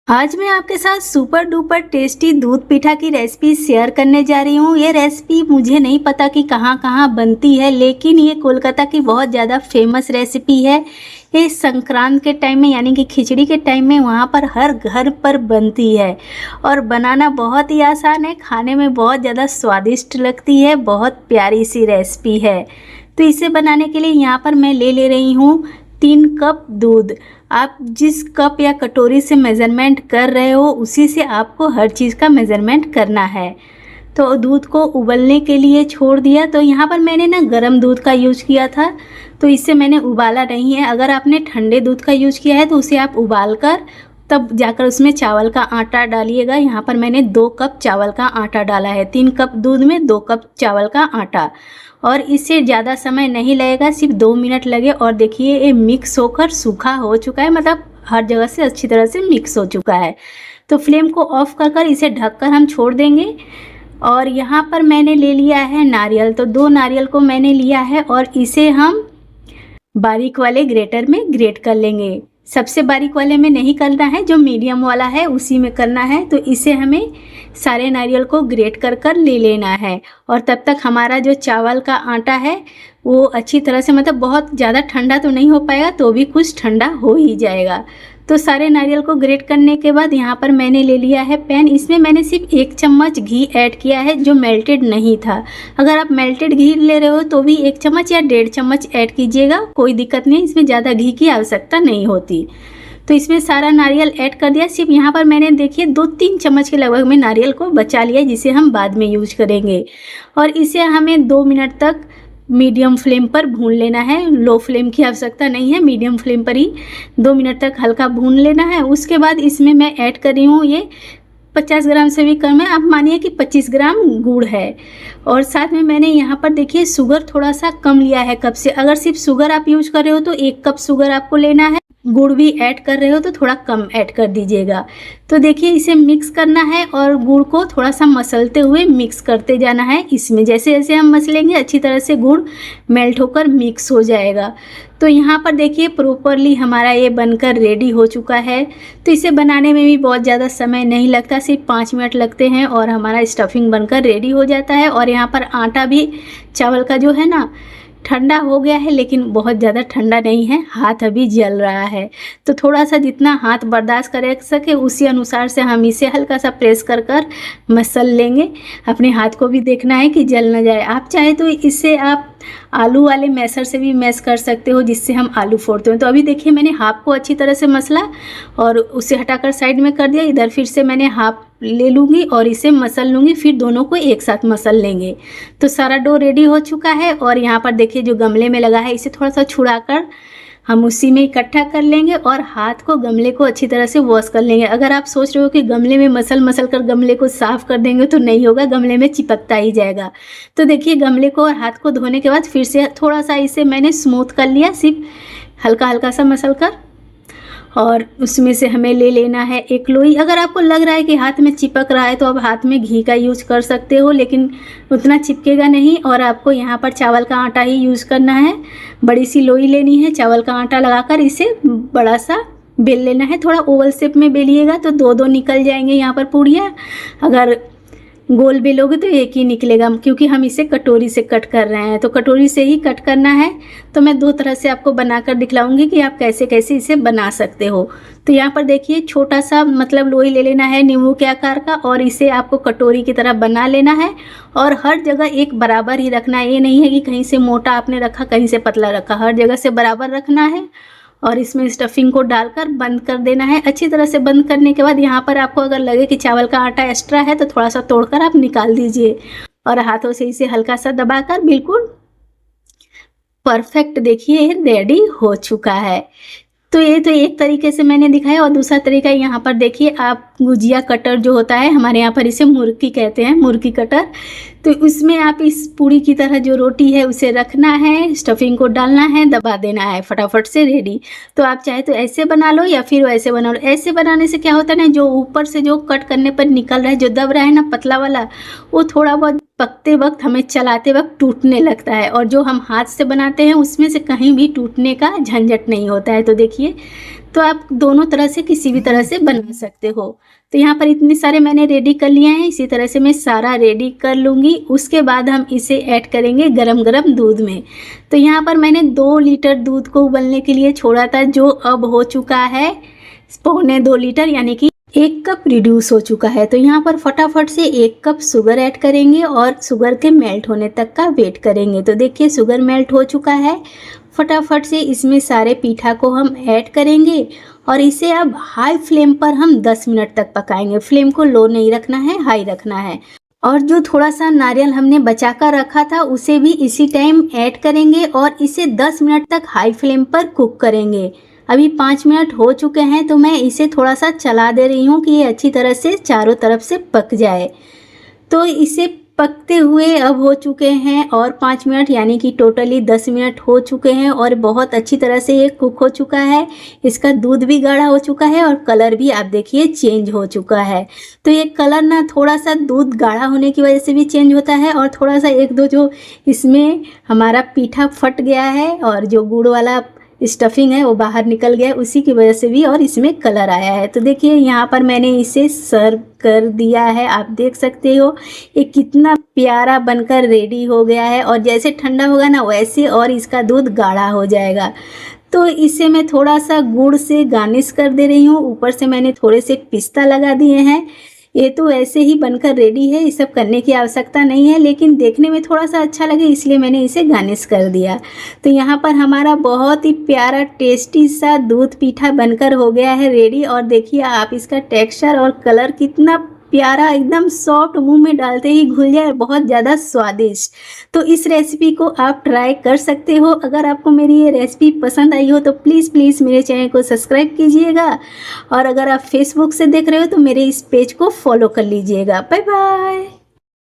आज मैं आपके साथ सुपर डुपर टेस्टी दूध पिठा की रेसिपी शेयर करने जा रही हूँ। ये रेसिपी मुझे नहीं पता कि कहाँ कहाँ बनती है, लेकिन ये कोलकाता की बहुत ज़्यादा फेमस रेसिपी है। ये संक्रांत के टाइम में यानी कि खिचड़ी के टाइम में वहाँ पर हर घर पर बनती है और बनाना बहुत ही आसान है, खाने में बहुत ज़्यादा स्वादिष्ट लगती है। बहुत प्यारी सी रेसिपी है। तो इसे बनाने के लिए यहाँ पर मैं ले रही हूँ 3 कप दूध। आप जिस कप या कटोरी से मेज़रमेंट कर रहे हो उसी से आपको हर चीज़ का मेज़रमेंट करना है। तो दूध को उबलने के लिए छोड़ दिया। तो यहाँ पर मैंने ना गर्म दूध का यूज़ किया था, तो इससे मैंने उबाला नहीं है। अगर आपने ठंडे दूध का यूज़ किया है तो उसे आप उबाल कर तब जाकर उसमें चावल का आटा डालिएगा। यहाँ पर मैंने 2 कप चावल का आटा डाला है। 3 कप दूध में 2 कप चावल का आटा, और इससे ज़्यादा समय नहीं लगेगा, सिर्फ 2 मिनट लगे। और देखिए ये मिक्स होकर सूखा हो चुका है, मतलब हर जगह से अच्छी तरह से मिक्स हो चुका है। तो फ्लेम को ऑफ कर इसे ढककर हम छोड़ देंगे। और यहाँ पर मैंने ले लिया है नारियल। तो 2 नारियल को मैंने लिया है और इसे हम बारीक वाले ग्रेटर में ग्रेट कर लेंगे। सबसे बारीक वाले में नहीं करना है, जो मीडियम वाला है उसी में करना है। तो इसे हमें सारे नारियल को ग्रेट कर ले लेना है। और तब तक हमारा जो चावल का आटा है वो अच्छी तरह से, मतलब बहुत ज़्यादा ठंडा तो नहीं हो पाएगा, तो भी कुछ ठंडा हो ही जाएगा। तो सारे नारियल को ग्रेट करने के बाद यहाँ पर मैंने ले लिया है पैन। इसमें मैंने सिर्फ 1 चम्मच घी ऐड किया है, जो मेल्टेड नहीं था। अगर आप मेल्टेड घी ले रहे हो तो भी 1 चम्मच या 1.5 चम्मच ऐड कीजिएगा, कोई दिक्कत नहीं, इसमें ज़्यादा घी की आवश्यकता नहीं होती। तो इसमें सारा नारियल ऐड कर दिया। सिर्फ यहाँ पर मैंने देखिए 2-3 चम्मच के लगभग में नारियल को बचा लिया, जिसे हम बाद में यूज करेंगे। और इसे हमें 2 मिनट तक मीडियम फ्लेम पर भून लेना है। लो फ्लेम की आवश्यकता नहीं है, मीडियम फ्लेम पर ही 2 मिनट तक हल्का भून लेना है। उसके बाद इसमें मैं ऐड कर रही हूँ, ये 50 ग्राम से भी कम है, आप मानिए कि 25 ग्राम गुड़ है। और साथ में मैंने यहाँ पर देखिए शुगर थोड़ा सा कम लिया है कप से। अगर सिर्फ शुगर आप यूज कर रहे हो तो 1 कप शुगर आपको लेना है, गुड़ भी ऐड कर रहे हो तो थोड़ा कम ऐड कर दीजिएगा। तो देखिए इसे मिक्स करना है और गुड़ को थोड़ा सा मसलते हुए मिक्स करते जाना है। इसमें जैसे जैसे हम मसलेंगे अच्छी तरह से गुड़ मेल्ट होकर मिक्स हो जाएगा। तो यहाँ पर देखिए प्रॉपरली हमारा ये बनकर रेडी हो चुका है। तो इसे बनाने में भी बहुत ज़्यादा समय नहीं लगता, सिर्फ 5 मिनट लगते हैं और हमारा स्टफिंग बनकर रेडी हो जाता है। और यहाँ पर आटा भी चावल का जो है ना ठंडा हो गया है, लेकिन बहुत ज़्यादा ठंडा नहीं है, हाथ अभी जल रहा है। तो थोड़ा सा जितना हाथ बर्दाश्त कर सके उसी अनुसार से हम इसे हल्का सा प्रेस कर मसल लेंगे। अपने हाथ को भी देखना है कि जल न जाए। आप चाहे तो इससे आप आलू वाले मैसर से भी मैश कर सकते हो, जिससे हम आलू फोड़ते हैं। तो अभी देखिए मैंने हाफ को अच्छी तरह से मसला और उसे हटाकर साइड में कर दिया। इधर फिर से मैंने हाफ ले लूँगी और इसे मसल लूँगी, फिर दोनों को एक साथ मसल लेंगे। तो सारा डो रेडी हो चुका है। और यहाँ पर देखिए जो गमले में लगा है इसे थोड़ा सा छुड़ाकर हम उसी में इकट्ठा कर लेंगे और हाथ को गमले को अच्छी तरह से वॉश कर लेंगे। अगर आप सोच रहे हो कि गमले में मसल कर गमले को साफ़ कर देंगे तो नहीं होगा, गमले में चिपकता ही जाएगा। तो देखिए गमले को और हाथ को धोने के बाद फिर से थोड़ा सा इसे मैंने स्मूथ कर लिया, सिर्फ हल्का हल्का सा मसल कर। और उसमें से हमें ले लेना है एक लोई। अगर आपको लग रहा है कि हाथ में चिपक रहा है तो आप हाथ में घी का यूज़ कर सकते हो, लेकिन उतना चिपकेगा नहीं। और आपको यहाँ पर चावल का आटा ही यूज़ करना है। बड़ी सी लोई लेनी है, चावल का आटा लगाकर इसे बड़ा सा बेल लेना है। थोड़ा ओवल शेप में बेलिएगा तो 2-2 निकल जाएंगे यहाँ पर पूड़ियाँ। अगर गोल बेलोगे तो एक ही निकलेगा, क्योंकि हम इसे कटोरी से कट कर रहे हैं, तो कटोरी से ही कट करना है। तो मैं 2 तरह से आपको बनाकर दिखलाऊंगी कि आप कैसे कैसे इसे बना सकते हो। तो यहाँ पर देखिए छोटा सा मतलब लोई ले लेना है नींबू के आकार का, और इसे आपको कटोरी की तरह बना लेना है। और हर जगह एक बराबर ही रखना है, ये नहीं है कि कहीं से मोटा आपने रखा कहीं से पतला रखा, हर जगह से बराबर रखना है। और इसमें स्टफिंग को डालकर बंद कर देना है। अच्छी तरह से बंद करने के बाद यहाँ पर आपको अगर लगे कि चावल का आटा एक्स्ट्रा है तो थोड़ा सा तोड़कर आप निकाल दीजिए और हाथों से इसे हल्का सा दबाकर बिल्कुल परफेक्ट देखिए रेडी हो चुका है। तो ये तो एक तरीके से मैंने दिखाया। और दूसरा तरीका यहाँ पर देखिए, आप गुजिया कटर जो होता है, हमारे यहाँ पर इसे मुर्की कहते हैं, मुर्की कटर। तो उसमें आप इस पूरी की तरह जो रोटी है उसे रखना है, स्टफिंग को डालना है, दबा देना है, फटाफट से रेडी। तो आप चाहे तो ऐसे बना लो या फिर वैसे बना लो। ऐसे बनाने से क्या होता है ना, जो ऊपर से जो कट करने पर निकल रहा है, जो दब रहा है ना पतला वाला, वो थोड़ा बहुत पकते वक्त हमें चलाते वक्त टूटने लगता है, और जो हम हाथ से बनाते हैं उसमें से कहीं भी टूटने का झंझट नहीं होता है। तो देखिए, तो आप दोनों तरह से किसी भी तरह से बना सकते हो। तो यहाँ पर इतने सारे मैंने रेडी कर लिए हैं, इसी तरह से मैं सारा रेडी कर लूँगी। उसके बाद हम इसे ऐड करेंगे गरम गरम दूध में। तो यहाँ पर मैंने 2 लीटर दूध को उबलने के लिए छोड़ा था, जो अब हो चुका है 1.25 लीटर, यानी कि 1 कप रिड्यूस हो चुका है। तो यहाँ पर फटाफट से 1 कप शुगर ऐड करेंगे और शुगर के मेल्ट होने तक का वेट करेंगे। तो देखिए, शुगर मेल्ट हो चुका है। फटाफट से इसमें सारे पीठा को हम ऐड करेंगे और इसे अब हाई फ्लेम पर हम 10 मिनट तक पकाएंगे। फ्लेम को लो नहीं रखना है, हाई रखना है। और जो थोड़ा सा नारियल हमने बचा कर रखा था उसे भी इसी टाइम ऐड करेंगे और इसे 10 मिनट तक हाई फ्लेम पर कुक करेंगे। अभी 5 मिनट हो चुके हैं, तो मैं इसे थोड़ा सा चला दे रही हूँ कि ये अच्छी तरह से चारों तरफ से पक जाए। तो इसे पकते हुए अब हो चुके हैं और 5 मिनट, यानी कि टोटली 10 मिनट हो चुके हैं और बहुत अच्छी तरह से ये कुक हो चुका है। इसका दूध भी गाढ़ा हो चुका है और कलर भी आप देखिए चेंज हो चुका है। तो ये कलर ना थोड़ा सा दूध गाढ़ा होने की वजह से भी चेंज होता है और थोड़ा सा 1-2 जो इसमें हमारा पीठा फट गया है और जो गुड़ वाला स्टफिंग है वो बाहर निकल गया है, उसी की वजह से भी और इसमें कलर आया है। तो देखिए, यहाँ पर मैंने इसे सर्व कर दिया है। आप देख सकते हो ये कितना प्यारा बनकर रेडी हो गया है, और जैसे ठंडा होगा ना वैसे और इसका दूध गाढ़ा हो जाएगा। तो इसे मैं थोड़ा सा गुड़ से गार्निश कर दे रही हूँ। ऊपर से मैंने थोड़े से पिस्ता लगा दिए हैं। ये तो ऐसे ही बनकर रेडी है, ये सब करने की आवश्यकता नहीं है, लेकिन देखने में थोड़ा सा अच्छा लगे इसलिए मैंने इसे गार्निश कर दिया। तो यहाँ पर हमारा बहुत ही प्यारा टेस्टी सा दूध पीठा बनकर हो गया है रेडी। और देखिए आप इसका टेक्सचर और कलर कितना प्यारा, एकदम सॉफ्ट, मुंह में डालते ही घुल जाए, बहुत ज़्यादा स्वादिष्ट। तो इस रेसिपी को आप ट्राई कर सकते हो। अगर आपको मेरी ये रेसिपी पसंद आई हो तो प्लीज़ मेरे चैनल को सब्सक्राइब कीजिएगा, और अगर आप फेसबुक से देख रहे हो तो मेरे इस पेज को फॉलो कर लीजिएगा। Bye bye.